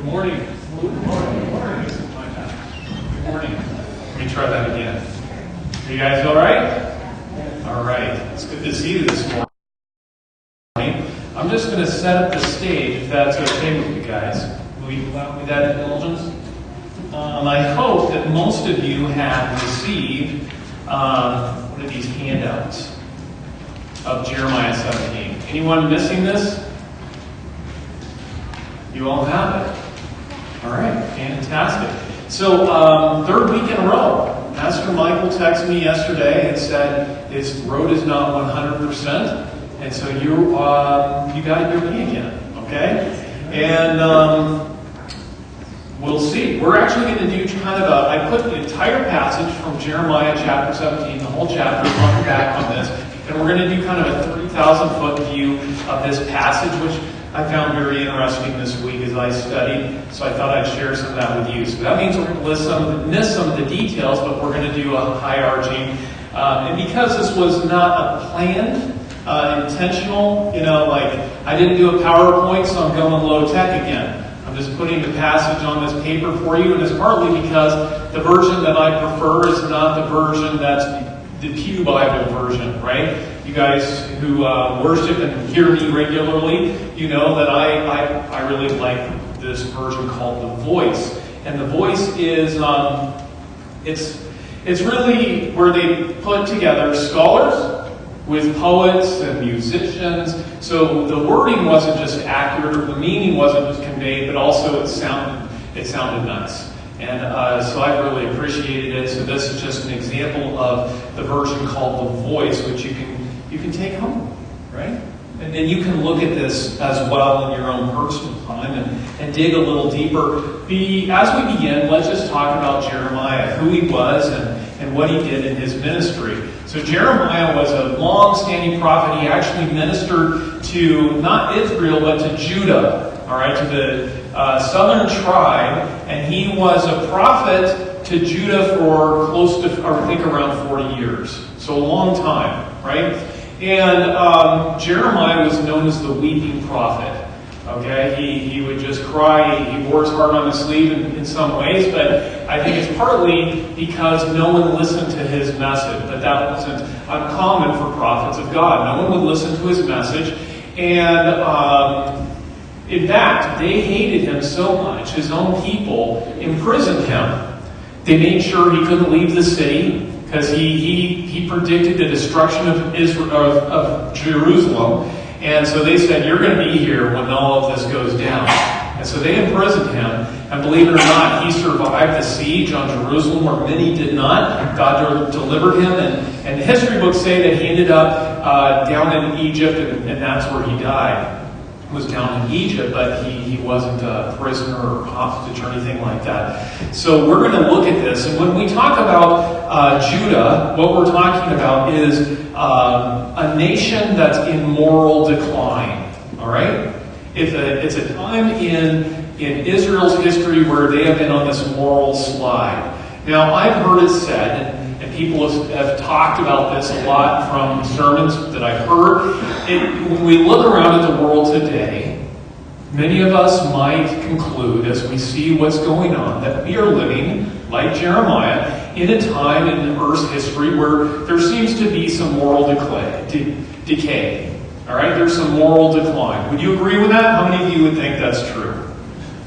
Good morning. Good morning. Good morning. This is my time. Good morning. Let me try that again. Are you guys all right? All right. It's good to see you this morning. I'm just going to set up the stage, if that's okay with you guys. Will you allow me that indulgence? I hope that most of you have received one of these handouts of Jeremiah 17. Anyone missing this? You all have it. All right, fantastic. So, third week in a row, Pastor Michael texted me yesterday and said his road is not 100%, and so you got to hear me again, okay? And we'll see. We're actually going to do kind of I put the entire passage from Jeremiah chapter 17, the whole chapter, front and back on this, and we're going to do kind of a 30,000-foot view of this passage, which I found very interesting this week as I studied, so I thought I'd share some of that with you. So that means we're going to miss some of the details, but we're going to do a hierarchy. And because this was not a planned, intentional, like I didn't do a PowerPoint, so I'm going low-tech again. I'm just putting the passage on this paper for you, and it's partly because the version that I prefer is not the version that's the Pew Bible version, right? You guys who worship and hear me regularly, you know that I really like this version called The Voice. And The Voice is, it's really where they put together scholars with poets and musicians. So the wording wasn't just accurate, or the meaning wasn't just conveyed, but also it sounded nice. And so I really appreciated it. So this is just an example of the version called The Voice, which you can take home, right? And then you can look at this as well in your own personal time and dig a little deeper. As we begin, let's just talk about Jeremiah, who he was and what he did in his ministry. So Jeremiah was a long-standing prophet. He actually ministered to not Israel, but to Judah, all right, to the southern tribe. And he was a prophet to Judah for close to, I think, around 40 years. So a long time, right? And Jeremiah was known as the weeping prophet. Okay, he would just cry. He wore his heart on his sleeve in some ways, but I think it's partly because no one listened to his message. But that wasn't uncommon for prophets of God. No one would listen to his message, and in fact, they hated him so much. His own people imprisoned him. They made sure he couldn't leave the city, because he predicted the destruction of Jerusalem. And so they said, you're going to be here when all of this goes down. And so they imprisoned him. And believe it or not, he survived the siege on Jerusalem, where many did not. God delivered him. And the history books say that he ended up down in Egypt, and that's where he died. Was down in Egypt, but he wasn't a prisoner or hostage or anything like that. So we're going to look at this. And when we talk about Judah, what we're talking about is a nation that's in moral decline. All right? It's a time in Israel's history where they have been on this moral slide. Now, I've heard it said, and people have talked about this a lot from sermons that I've heard. When we look around at the world today, many of us might conclude, as we see what's going on, that we are living, like Jeremiah, in a time in Earth's history where there seems to be some moral decay. All right? There's some moral decline. Would you agree with that? How many of you would think that's true?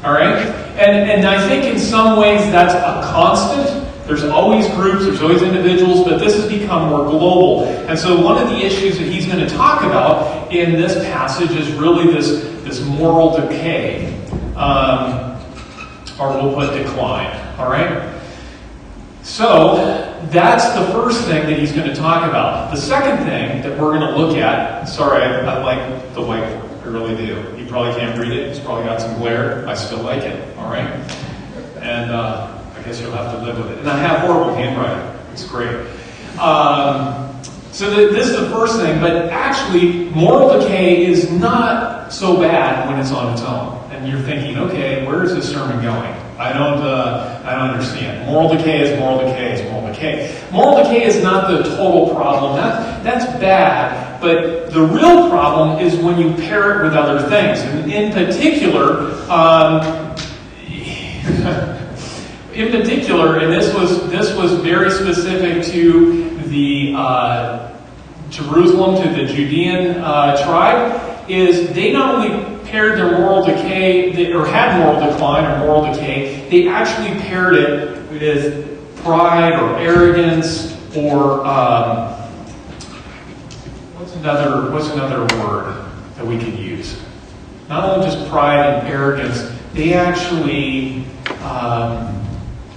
All right? And I think in some ways that's a constant. There's always groups, there's always individuals, but this has become more global. And so one of the issues that he's going to talk about in this passage is really this moral decay, or we'll put decline. All right? So that's the first thing that he's going to talk about. The second thing that we're going to look at, sorry, I like the whiteboard, I really do. You probably can't read it, it's probably got some glare. I still like it, all right? And I guess you'll have to live with it. And I have horrible handwriting. It's great. So this is the first thing, but actually, moral decay is not so bad when it's on its own. And you're thinking, okay, where is this sermon going? I don't understand. Moral decay is moral decay is moral decay. Moral decay is not the total problem. That's bad. But the real problem is when you pair it with other things. And in particular, In particular, and this was very specific to the Jerusalem, to the Judean tribe, is they not only paired their moral decay, or had moral decline or moral decay, they actually paired it with pride or arrogance or what's another word that we could use? Not only just pride and arrogance, they actually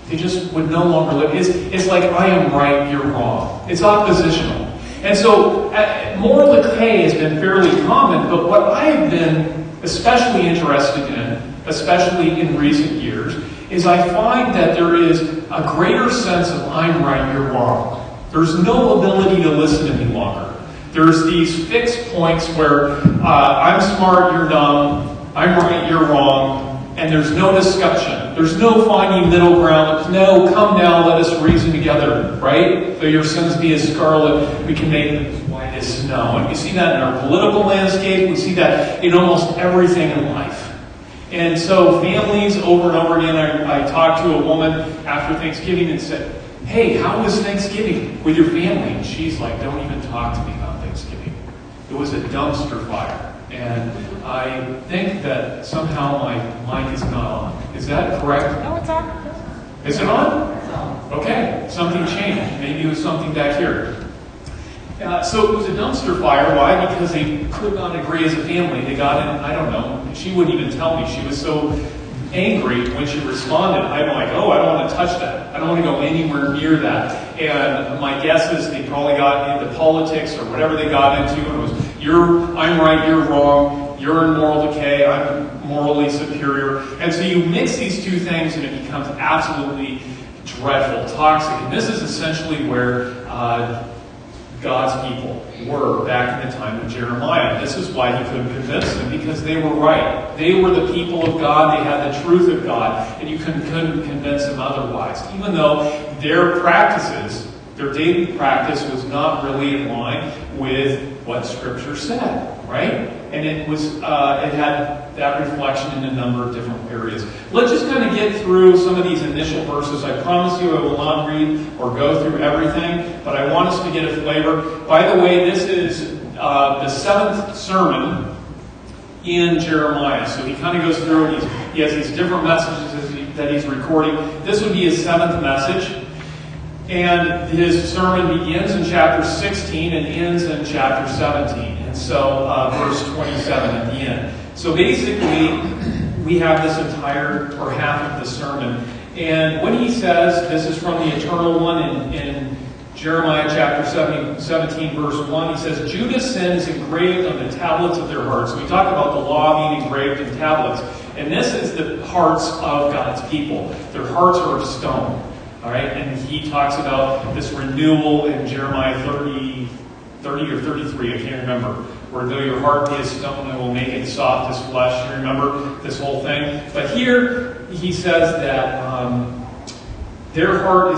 they just would no longer live. It's like, I am right, you're wrong. It's oppositional. And so moral decay has been fairly common, but what I have been especially interested in, especially in recent years, is I find that there is a greater sense of I'm right, you're wrong. There's no ability to listen any longer. There's these fixed points where I'm smart, you're dumb, I'm right, you're wrong, and there's no discussion. There's no finding middle ground. There's no, come now, let us reason together, right? Though your sins be as scarlet, we can make them as white as snow. And we see that in our political landscape. We see that in almost everything in life. And so families, over and over again, I talked to a woman after Thanksgiving and said, hey, how was Thanksgiving with your family? And she's like, don't even talk to me about Thanksgiving. It was a dumpster fire. And I think that somehow my mic is not on. Is that correct? No, it's on. Is it on? It's on. Okay, something changed. Maybe it was something back here. So it was a dumpster fire. Why? Because they could not agree as a family. They got in, I don't know, she wouldn't even tell me. She was so angry when she responded. I'm like, oh, I don't want to touch that. I don't want to go anywhere near that. And my guess is they probably got into politics or whatever they got into. And it was, I'm right, you're wrong. You're in moral decay. I'm morally superior. And so you mix these two things and it becomes absolutely dreadful, toxic. And this is essentially where God's people were back in the time of Jeremiah. This is why he couldn't convince them, because they were right. They were the people of God. They had the truth of God, and you couldn't convince them otherwise. Even though their practices, their daily practice was not really in line with what Scripture said, right? And it had that reflection in a number of different areas. Let's just kind of get through some of these initial verses. I promise you I will not read or go through everything, but I want us to get a flavor. By the way, this is the seventh sermon in Jeremiah. So he kind of goes through and he has these different messages that he's recording. This would be his seventh message. And his sermon begins in chapter 16 and ends in chapter 17. And so verse 27 at the end. So basically, we have this entire, or half of the sermon. And when he says, this is from the Eternal One in Jeremiah chapter 17, verse 1, he says, Judah's sin is engraved on the tablets of their hearts. So we talk about the law being engraved in tablets. And this is the hearts of God's people. Their hearts are of stone. All right, and he talks about this renewal in Jeremiah 30 or 33, I can't remember, where though your heart be as stone, I will make it soft as flesh. You remember this whole thing? But here he says that their heart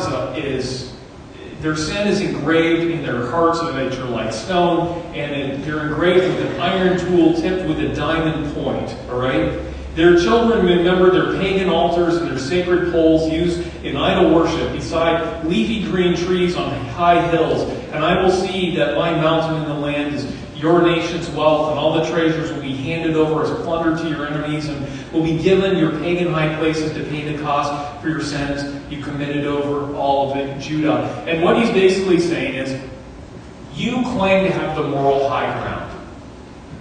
their sin is engraved in their hearts of nature like stone, and they're engraved with an iron tool tipped with a diamond point. All right. Their children remember their pagan altars and their sacred poles used in idol worship beside leafy green trees on high hills. And I will see that my mountain in the land is your nation's wealth, and all the treasures will be handed over as plunder to your enemies, and will be given your pagan high places to pay the cost for your sins you committed over all of it, Judah. And what he's basically saying is, you claim to have the moral high ground,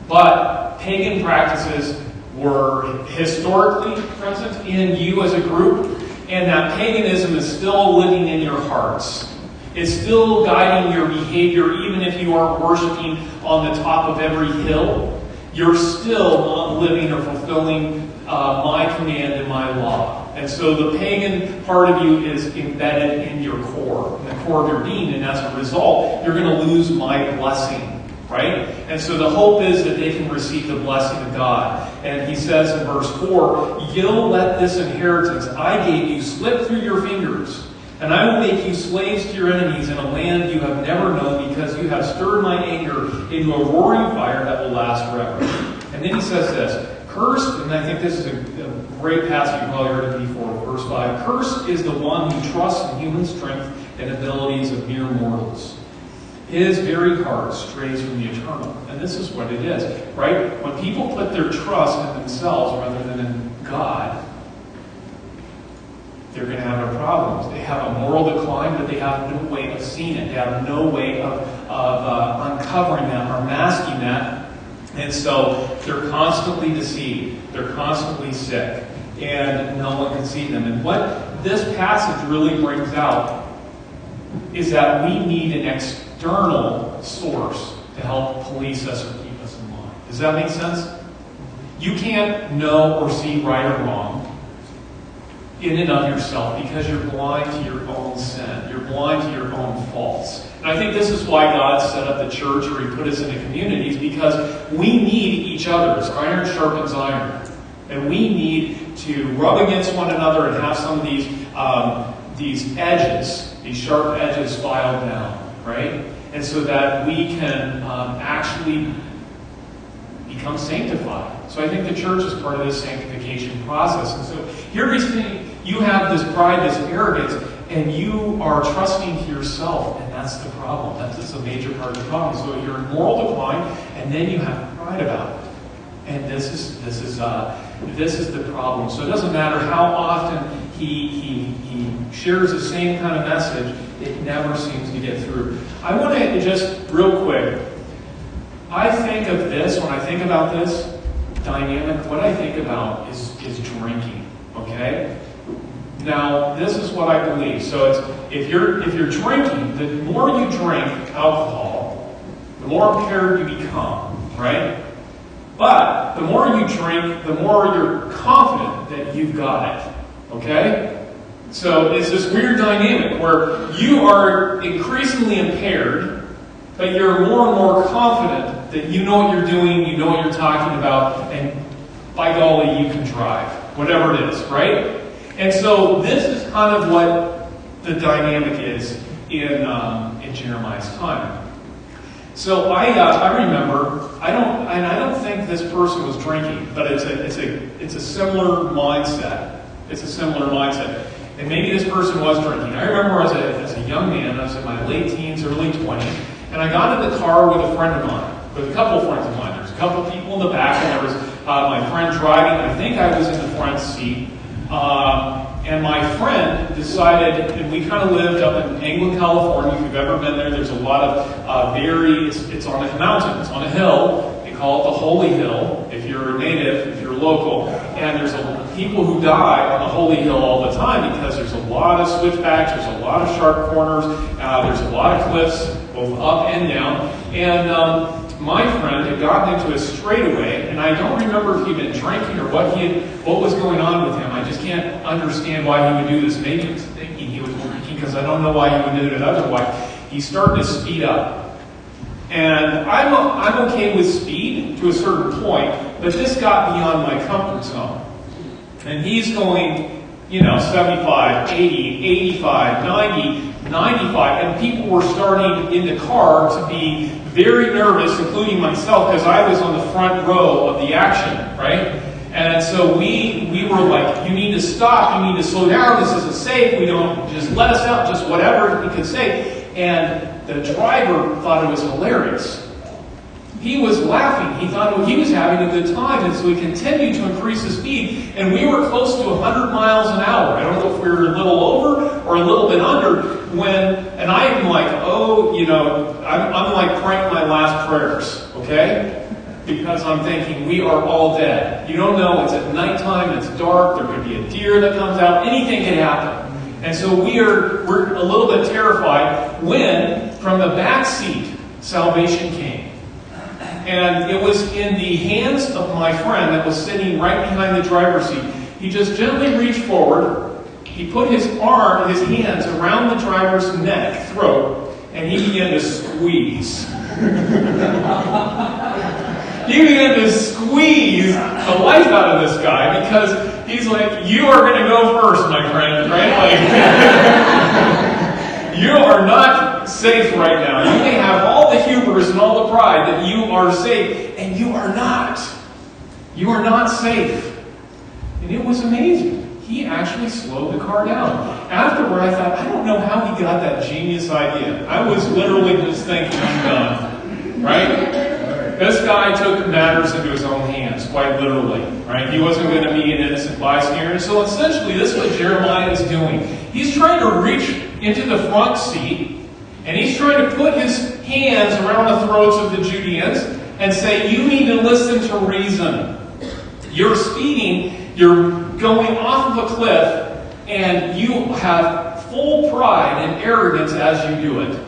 but pagan practices were historically present in you as a group, and that paganism is still living in your hearts. It's still guiding your behavior, even if you are worshiping on the top of every hill. You're still not living or fulfilling my command and my law. And so the pagan part of you is embedded in your core, in the core of your being, and as a result, you're going to lose my blessing. Right? And so the hope is that they can receive the blessing of God. And he says in verse 4, you'll let this inheritance I gave you slip through your fingers, and I will make you slaves to your enemies in a land you have never known, because you have stirred my anger into a roaring fire that will last forever. And then he says this, Cursed, and I think this is a great passage, you've probably heard it before, verse 5. Cursed is the one who trusts in human strength and abilities of mere mortals. His very heart strays from the eternal. And this is what it is, right? When people put their trust in themselves rather than in God, they're going to have their problems. They have a moral decline, but they have no way of seeing it. They have no way of uncovering that or masking that. And so they're constantly deceived. They're constantly sick. And no one can see them. And what this passage really brings out is that we need an external source to help police us or keep us in line. Does that make sense? You can't know or see right or wrong in and of yourself because you're blind to your own sin. You're blind to your own faults. And I think this is why God set up the church, or He put us into communities, because we need each other. As iron sharpens iron. And we need to rub against one another and have some of these edges, these sharp edges filed down, right? And so that we can actually become sanctified. So I think the church is part of this sanctification process. And so here He's saying, you have this pride, this arrogance, and you are trusting to yourself, and that's the problem. That's a major part of the problem. So you're in moral decline, and then you have pride about it. And this is the problem. So it doesn't matter how often he shares the same kind of message, it never seems to get through. I want to just real quick. I think of this when I think about this dynamic. What I think about is drinking. Okay. Now this is what I believe. So it's if you're drinking, the more you drink alcohol, the more impaired you become. Right. But the more you drink, the more you're confident that you've got it. Okay? So it's this weird dynamic where you are increasingly impaired, but you're more and more confident that you know what you're doing, you know what you're talking about, and by golly, you can drive. Whatever it is, right? And so this is kind of what the dynamic is in Jeremiah's time. So I remember, I don't think this person was drinking, but it's a similar mindset. It's a similar mindset. And maybe this person was drinking. I remember as a young man, I was in my late teens, early 20s, and I got in the car with a friend of mine, with a couple of friends of mine. There was a couple of people in the back, and there was my friend driving. I think I was in the front seat. And my friend decided, and we kind of lived up in England, California. If you've ever been there, there's a lot of it's on a mountain, it's on a hill. They call it the Holy Hill, if you're a native, if you're local. And there's people who die on the Holy Hill all the time because there's a lot of switchbacks, there's a lot of sharp corners, there's a lot of cliffs, both up and down. And my friend had gotten into a straightaway, and I don't remember if he'd been drinking or what was going on with him. I just can't understand why he would do this. Maybe he was thinking he was drinking, because I don't know why he would do it otherwise. He's starting to speed up. And I'm okay with speed to a certain point, but this got beyond my comfort zone. And he's going, 75, 80, 85, 90, 95, and people were starting in the car to be very nervous, including myself, because I was on the front row of the action, right? And so we were like, you need to stop, you need to slow down, this isn't safe, we don't, just let us out, just whatever he could say. And the driver thought it was hilarious. He was laughing. He thought he was having a good time, and so he continued to increase the speed. And we were close to 100 miles an hour. I don't know if we were a little over or a little bit under. And I'm like, I'm like praying my last prayers, okay? Because I'm thinking we are all dead. You don't know. It's at nighttime. It's dark. There could be a deer that comes out. Anything can happen. And so we're a little bit terrified when, from the back seat, salvation came. And it was in the hands of my friend that was sitting right behind the driver's seat. He just gently reached forward. He put his hands around the driver's neck, throat, and he began to squeeze. He began to squeeze the life out of this guy because he's like, you are going to go first, my friend, right? Like, you are not safe right now. You may have all the hubris and all the pride that you are safe, and you are not. You are not safe. And it was amazing. He actually slowed the car down. Afterward, I thought, I don't know how he got that genius idea. I was literally just thinking, I'm done. Right? This guy took matters into his own hands, quite literally. Right? He wasn't going to be an innocent bystander. So essentially, this is what Jeremiah is doing. He's trying to reach into the front seat, and he's trying to put his hands around the throats of the Judeans and say, you need to listen to reason. You're speeding, you're going off of a cliff, and you have full pride and arrogance as you do it.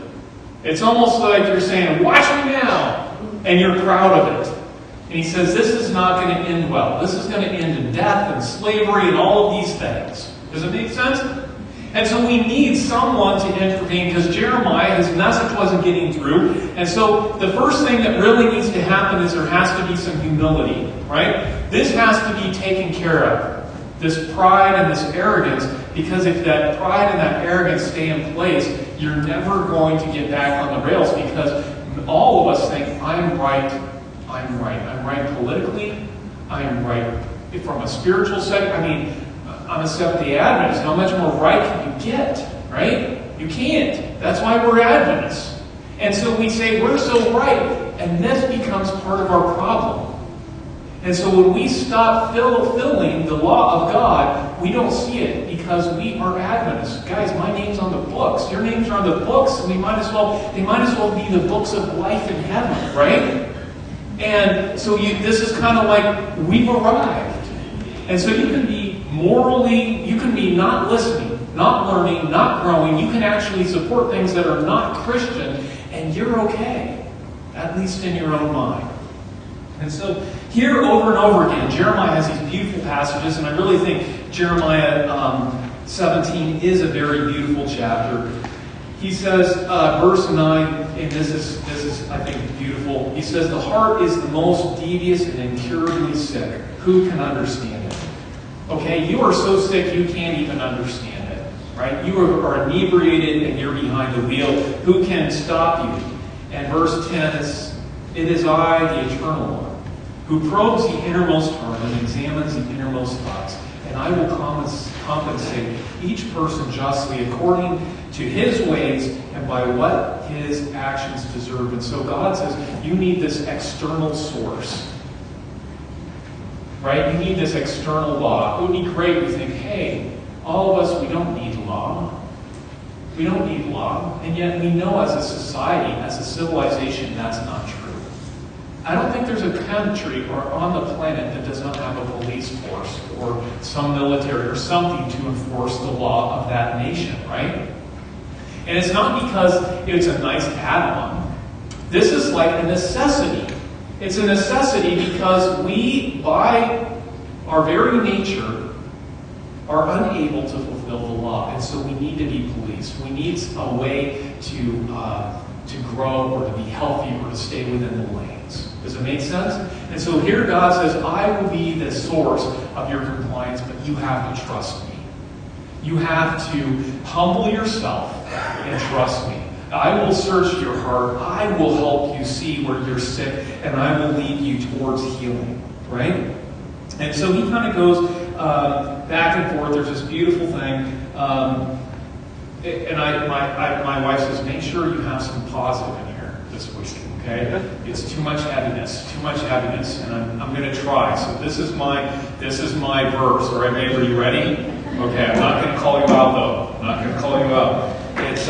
It's almost like you're saying, watch me now, and you're proud of it. And he says, this is not going to end well. This is going to end in death and slavery and all of these things. Does it make sense? And so we need someone to intervene because Jeremiah, his message wasn't getting through. And so the first thing that really needs to happen is there has to be some humility, right? This has to be taken care of. This pride and this arrogance, because if that pride and that arrogance stay in place, you're never going to get back on the rails because all of us think, I'm right, I'm right. I'm right politically, I'm right from a spiritual setting. I mean, I'm a Seventh-day Adventist. How much more right can you get, right? You can't. That's why we're Adventists. And so we say, we're so right, and this becomes part of our problem. And so when we stop fulfilling the law of God, we don't see it because we are Adventists. Guys, my name's on the books. Your names are on the books, and they might as well be the books of life in heaven, right? And so this is kind of like we've arrived. And so you can be morally, you can be not listening, not learning, not growing. You can actually support things that are not Christian, and you're okay, at least in your own mind. And so here over and over again, Jeremiah has these beautiful passages, and I really think Jeremiah 17 is a very beautiful chapter. He says, verse 9, and this is, I think, beautiful. He says, the heart is the most devious and incurably sick. Who can understand it? Okay, you are so sick you can't even understand it. Right? You are inebriated and you're behind the wheel. Who can stop you? And verse 10 is, it is I, the Eternal One, who probes the innermost heart and examines the innermost thoughts. And I will compensate each person justly according to his ways and by what his actions deserve. And so God says, you need this external source. Right? You need this external law. It would be great to think, hey, all of us, we don't need law. We don't need law. And yet we know as a society, as a civilization, that's not true. I don't think there's a country or on the planet that does not have a police force or some military or something to enforce the law of that nation, right? And it's not because it's a nice add-on. This is like a necessity. It's a necessity because we, by our very nature, are unable to fulfill the law. And so we need to be policed. We need a way to grow or to be healthy or to stay within the lanes. Does it make sense? And so here God says, I will be the source of your compliance, but you have to trust me. You have to humble yourself and trust me. I will search your heart. I will help you see where you're sick, and I will lead you towards healing. Right? And so he kind of goes back and forth. There's this beautiful thing. And my wife says, make sure you have some positive in here this week. Okay? It's too much heaviness. And I'm going to try. So this is my verse. All right, babe, are you ready? Okay, I'm not going to call you out, though. I'm not going to call you out. It's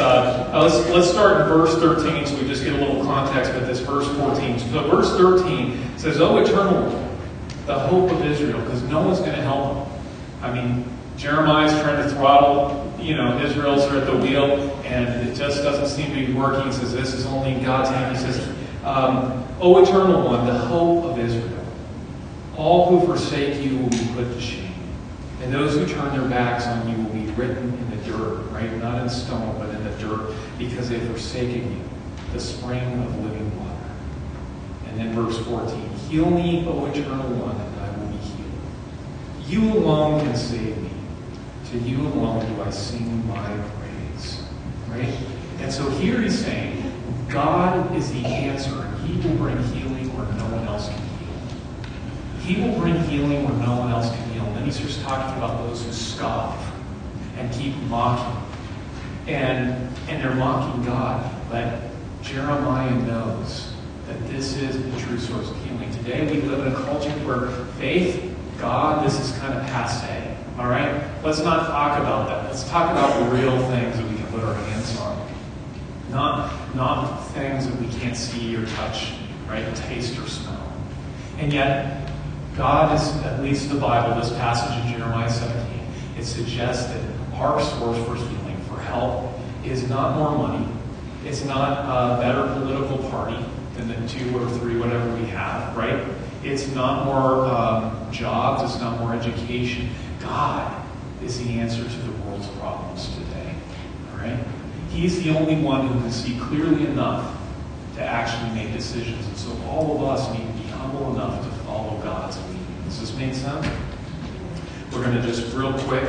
let's start in verse 13 so we just get a little context with this verse 14. So verse 13 says, "O Eternal One, the hope of Israel," because no one's going to help him. I mean, Jeremiah's trying to throttle, Israel's at the wheel, and it just doesn't seem to be working. He says, this is only in God's hand. He says, "O Eternal One, the hope of Israel, all who forsake you will be put to shame. And those who turn their backs on you will be written in the dirt," right? Not in stone, but in the dirt, "because they've forsaken you, the spring of living water." And then verse 14, "Heal me, O Eternal One, and I will be healed. You alone can save me. To you alone do I sing my praise." Right? And so here he's saying, God is the answer, and he will bring healing where no one else can heal. He will bring healing where no one else can heal. And then he starts talking about those who scoff and keep mocking. And they're mocking God. But Jeremiah knows that this is the true source of healing. Today we live in a culture where faith, God, this is kind of passe. All right? Let's not talk about that. Let's talk about the real things that we can put our hands on. Not things that we can't see or touch, right? Taste or smell. And yet, God is, at least the Bible, this passage in Jeremiah 17, it suggests that our source for healing, for help, is not more money. It's not a better political party than the 2 or 3, whatever we have, right? It's not more jobs. It's not more education. God is the answer to the world's problems today, all right? He's the only one who can see clearly enough to actually make decisions. And so all of us need to be humble enough to follow God's lead. Does this make sense? We're going to just real quick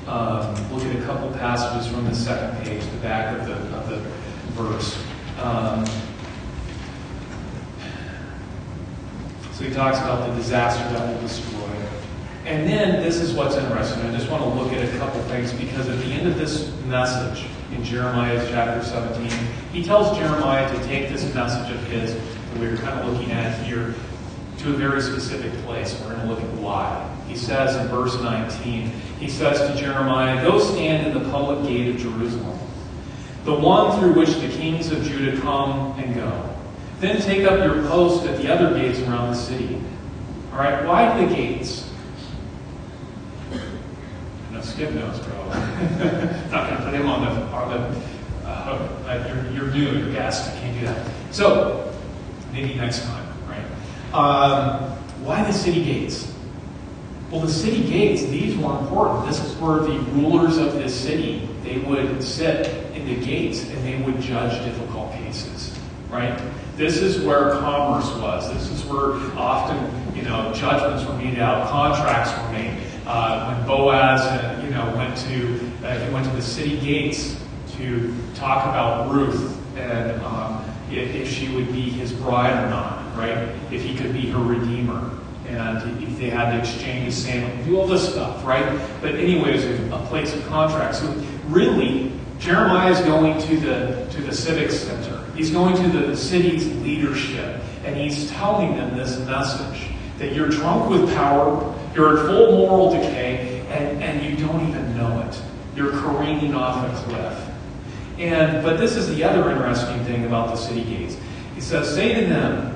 look at a couple passages from the second page, the back of the verse. So he talks about the disaster that will destroy. And then this is what's interesting. I just want to look at a couple things because at the end of this message in Jeremiah chapter 17, he tells Jeremiah to take this message of his that we were kind of looking at here to a very specific place. We're going to look at why. He says in verse 19, he says to Jeremiah, "Go stand in the public gate of Jerusalem, the one through which the kings of Judah come and go. Then take up your post at the other gates around the city." All right, why the gates? No, Skip knows, bro. Not going to put him on the you're new, you're guest, I can't do that. So, maybe next time, right? Why the city gates? Well, the city gates, these were important. This is where the rulers of this city, they would sit in the gates and they would judge difficult cases, right? This is where commerce was. This is where often, judgments were made out, contracts were made. When Boaz, went to the city gates to talk about Ruth and if she would be his bride or not, right? If he could be her redeemer, and if they had to exchange his sandal, do all this stuff, right? But anyways, a place of contract. So really, Jeremiah is going to the civic center. He's going to the city's leadership, and he's telling them this message that you're drunk with power, you're at full moral decay, and you don't even know it. You're careening off a cliff. But this is the other interesting thing about the city gates. He says, "Say to them,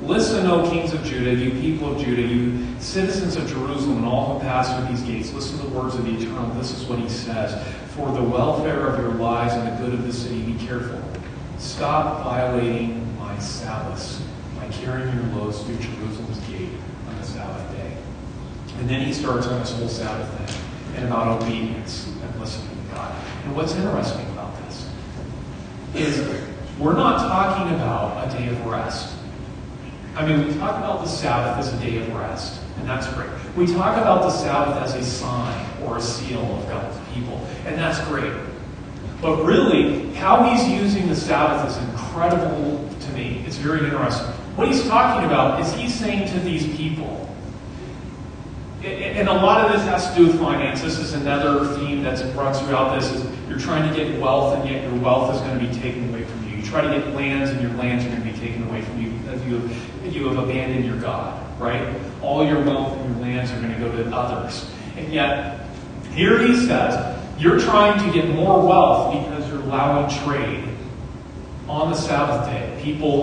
listen, O kings of Judah, you people of Judah, you citizens of Jerusalem, and all who pass through these gates, listen to the words of the Eternal." This is what he says. "For the welfare of your lives and the good of the city, be careful. Stop violating my Sabbaths by carrying your loads through Jerusalem's gate on the Sabbath day." And then he starts on this whole Sabbath thing and about obedience and listening to God. And what's interesting about this is we're not talking about a day of rest. I mean, we talk about the Sabbath as a day of rest, and that's great. We talk about the Sabbath as a sign or a seal of God's people, and that's great. But really, how he's using the Sabbath is incredible to me. It's very interesting. What he's talking about is he's saying to these people, and a lot of this has to do with finance. This is another theme that's runs throughout this, is you're trying to get wealth, and yet your wealth is going to be taken away from you. You try to get lands, and your lands are going to be taken away from you because you have abandoned your God, right? All your wealth and your lands are going to go to others. And yet, here he says, you're trying to get more wealth because you're allowing trade on the Sabbath day.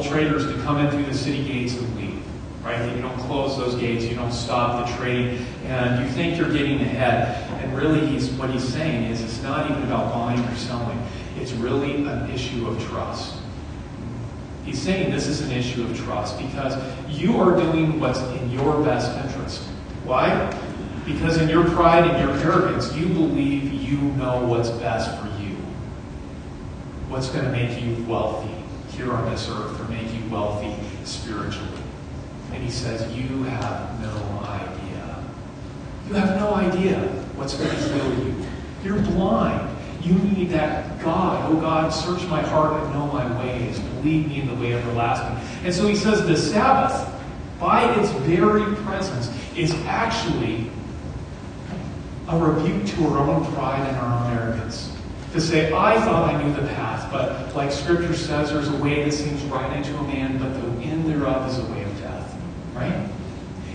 Traders to come in through the city gates and leave, right? That you don't close those gates, you don't stop the trade, and you think you're getting ahead. And really, what he's saying is it's not even about buying or selling. It's really an issue of trust. He's saying this is an issue of trust because you are doing what's in your best interest. Why? Because in your pride and your arrogance, you believe you know what's best for you. What's going to make you wealthy here on this earth or make you wealthy spiritually. And he says, you have no idea. You have no idea what's going to heal you. You're blind. You need that God. Oh God, search my heart and know my ways. Lead me in the way everlasting. And so he says the Sabbath by its very presence, is actually a rebuke to our own pride and our own arrogance. To say, I thought I knew the path, but like Scripture says, there's a way that seems right unto a man, but the end thereof is a way of death. Right?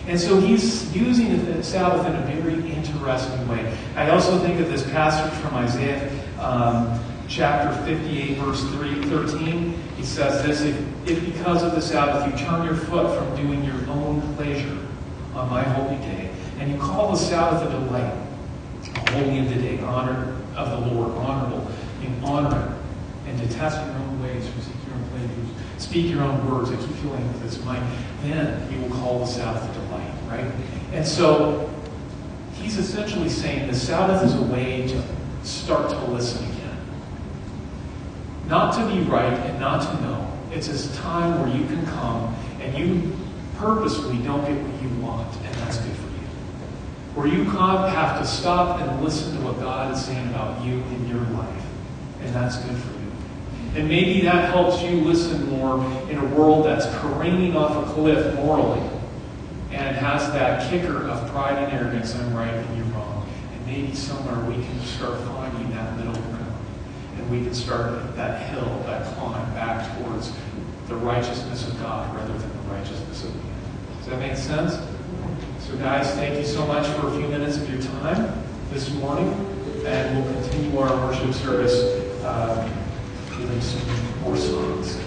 And so he's using the Sabbath in a very interesting way. I also think of this passage from Isaiah chapter 58, verse 13. He says this, if because of the Sabbath you turn your foot from doing your own pleasure on my holy day, and you call the Sabbath a delight, a holy of the day, honor of the Lord, honorable, in honor, and detest your own ways, forsake your own pleasures, speak your own words, I keep feeling with this mind, then you will call the Sabbath a delight, right? And so he's essentially saying the Sabbath is a way to start to listen again. Not to be right and not to know. It's a time where you can come and you purposefully don't get what you want, and that's good for you. Where you have to stop and listen to what God is saying about you in your life, and that's good for you. And maybe that helps you listen more in a world that's careening off a cliff morally, and it has that kicker of pride and arrogance, I'm right and you're wrong. And maybe somewhere we can start finding that middle ground. And we can start that hill, that climb back towards the righteousness of God rather than the righteousness of man. Does that make sense? So guys, thank you so much for a few minutes of your time this morning. And we'll continue our worship service with some more songs.